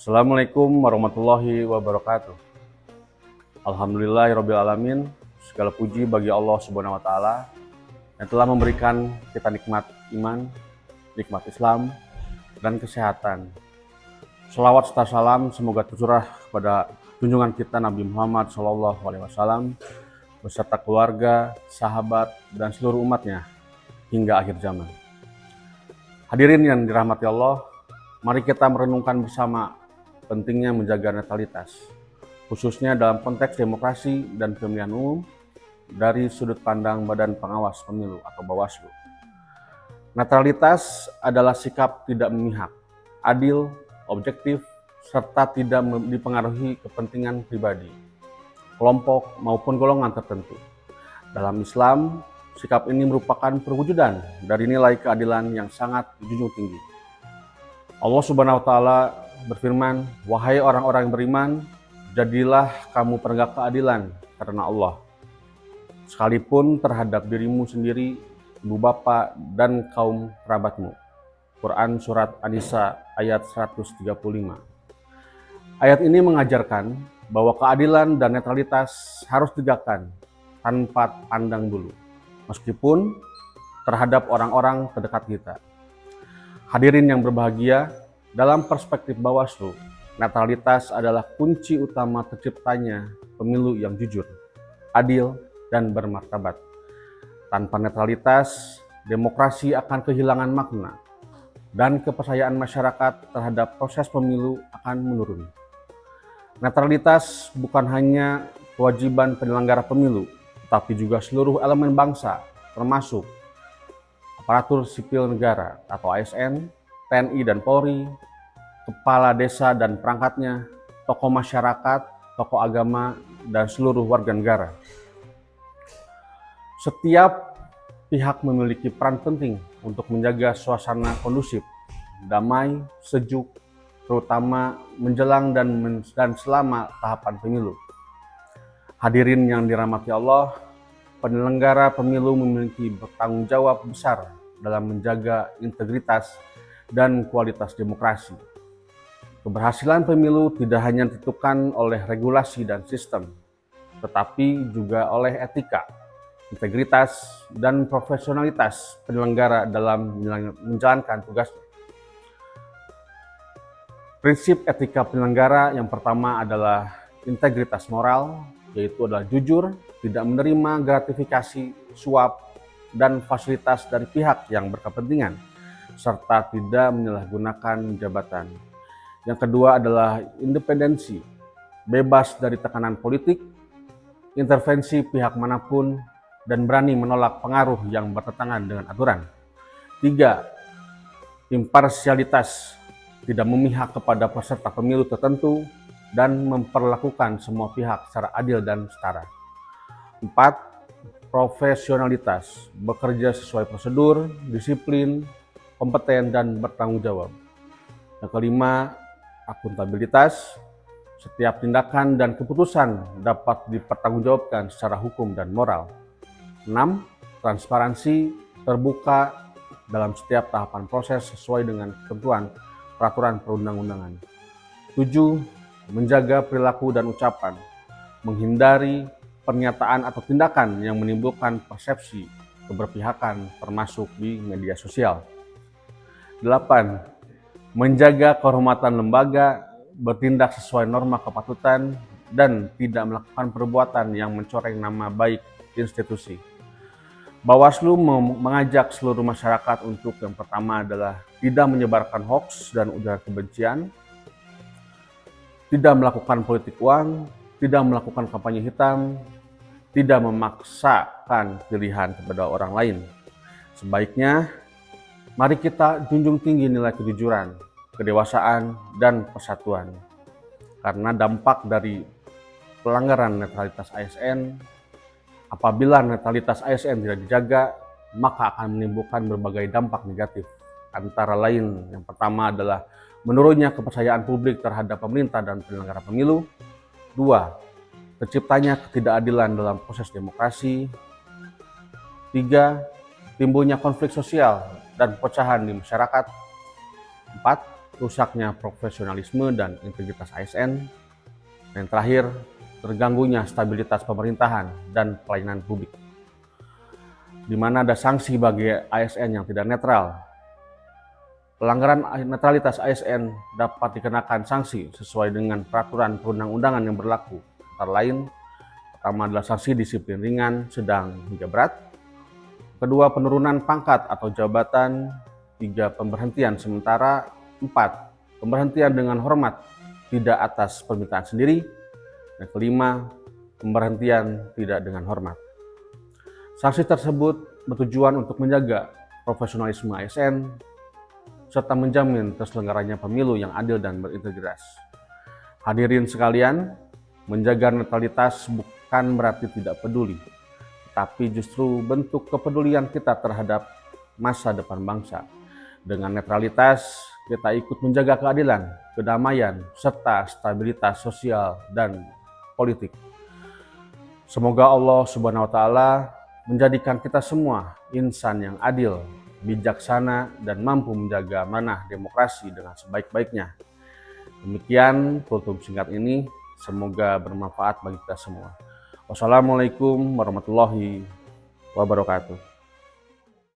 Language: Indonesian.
Assalamualaikum warahmatullahi wabarakatuh. Alhamdulillahirabbil alamin. Segala puji bagi Allah Subhanahu wa taala yang telah memberikan kita nikmat iman, nikmat Islam dan kesehatan. Shalawat serta salam semoga tercurah kepada junjungan kita Nabi Muhammad SAW beserta keluarga, sahabat dan seluruh umatnya hingga akhir zaman. Hadirin yang dirahmati Allah, mari kita merenungkan bersama pentingnya menjaga netralitas, khususnya dalam konteks demokrasi dan pemilihan umum dari sudut pandang Badan Pengawas Pemilu atau Bawaslu. Netralitas adalah sikap tidak memihak, adil, objektif, serta tidak dipengaruhi kepentingan pribadi, kelompok maupun golongan tertentu. Dalam Islam, sikap ini merupakan perwujudan dari nilai keadilan yang sangat dijunjung tinggi. Allah Subhanahu wa taala berfirman, "Wahai orang-orang yang beriman, jadilah kamu penegak keadilan karena Allah, sekalipun terhadap dirimu sendiri, ibu bapa, dan kaum kerabatmu." Quran Surat An-Nisa ayat 135. Ayat ini mengajarkan bahwa keadilan dan netralitas harus ditegakkan tanpa pandang bulu, meskipun terhadap orang-orang terdekat kita. Hadirin yang berbahagia, dalam perspektif Bawaslu, netralitas adalah kunci utama terciptanya pemilu yang jujur, adil, dan bermartabat. Tanpa netralitas, demokrasi akan kehilangan makna, dan kepercayaan masyarakat terhadap proses pemilu akan menurun. Netralitas bukan hanya kewajiban penyelenggara pemilu, tetapi juga seluruh elemen bangsa, termasuk aparatur sipil negara atau ASN, TNI dan Polri, kepala desa dan perangkatnya, tokoh masyarakat, tokoh agama, dan seluruh warga negara. Setiap pihak memiliki peran penting untuk menjaga suasana kondusif, damai, sejuk, terutama menjelang dan selama tahapan pemilu. Hadirin yang dirahmati Allah, penyelenggara pemilu memiliki bertanggung jawab besar dalam menjaga integritas dan kualitas demokrasi. Keberhasilan pemilu tidak hanya ditentukan oleh regulasi dan sistem, tetapi juga oleh etika, integritas, dan profesionalitas penyelenggara dalam menjalankan tugasnya. Prinsip etika penyelenggara yang pertama adalah integritas moral, yaitu adalah jujur, tidak menerima gratifikasi, suap, dan fasilitas dari pihak yang berkepentingan, serta tidak menyalahgunakan jabatan. Yang kedua adalah independensi, bebas dari tekanan politik, intervensi pihak manapun, dan berani menolak pengaruh yang bertentangan dengan aturan. 3. Imparsialitas, tidak memihak kepada peserta pemilu tertentu dan memperlakukan semua pihak secara adil dan setara. 4. Profesionalitas, bekerja sesuai prosedur, disiplin, kompeten, dan bertanggung jawab. Yang kelima, akuntabilitas, setiap tindakan dan keputusan dapat dipertanggungjawabkan secara hukum dan moral. 6. Transparansi, terbuka dalam setiap tahapan proses sesuai dengan ketentuan peraturan perundang-undangan. 7. Menjaga perilaku dan ucapan, menghindari pernyataan atau tindakan yang menimbulkan persepsi keberpihakan termasuk di media sosial. 8. Menjaga kehormatan lembaga, bertindak sesuai norma kepatutan, dan tidak melakukan perbuatan yang mencoreng nama baik institusi. Bawaslu mengajak seluruh masyarakat untuk yang pertama adalah tidak menyebarkan hoaks dan ujaran kebencian, tidak melakukan politik uang, tidak melakukan kampanye hitam, tidak memaksakan pilihan kepada orang lain. Sebaiknya, mari kita junjung tinggi nilai kejujuran, kedewasaan, dan persatuan. Karena dampak dari pelanggaran netralitas ASN, apabila netralitas ASN tidak dijaga, maka akan menimbulkan berbagai dampak negatif. Antara lain, yang pertama adalah menurunnya kepercayaan publik terhadap pemerintah dan penyelenggara pemilu. 2. Terciptanya ketidakadilan dalam proses demokrasi. 3. Timbulnya konflik sosial dan perpecahan di masyarakat. 4. rusaknya profesionalisme dan integritas ASN. Dan yang terakhir, terganggunya stabilitas pemerintahan dan pelayanan publik, di mana ada sanksi bagi ASN yang tidak netral. Pelanggaran netralitas ASN dapat dikenakan sanksi sesuai dengan peraturan perundang-undangan yang berlaku. Antara lain, pertama adalah sanksi disiplin ringan, sedang, hingga berat. Kedua, penurunan pangkat atau jabatan. Tiga, pemberhentian sementara. Empat, pemberhentian dengan hormat tidak atas permintaan sendiri. Dan kelima, pemberhentian tidak dengan hormat. Sanksi tersebut bertujuan untuk menjaga profesionalisme ASN serta menjamin terselenggaranya pemilu yang adil dan berintegritas. Hadirin sekalian, menjaga netralitas bukan berarti tidak peduli, tapi justru bentuk kepedulian kita terhadap masa depan bangsa. Dengan netralitas, kita ikut menjaga keadilan, kedamaian, serta stabilitas sosial dan politik. Semoga Allah Subhanahu wa Ta'ala menjadikan kita semua insan yang adil, bijaksana, dan mampu menjaga amanah demokrasi dengan sebaik-baiknya. Demikian kultum singkat ini, semoga bermanfaat bagi kita semua. Wassalamualaikum warahmatullahi wabarakatuh.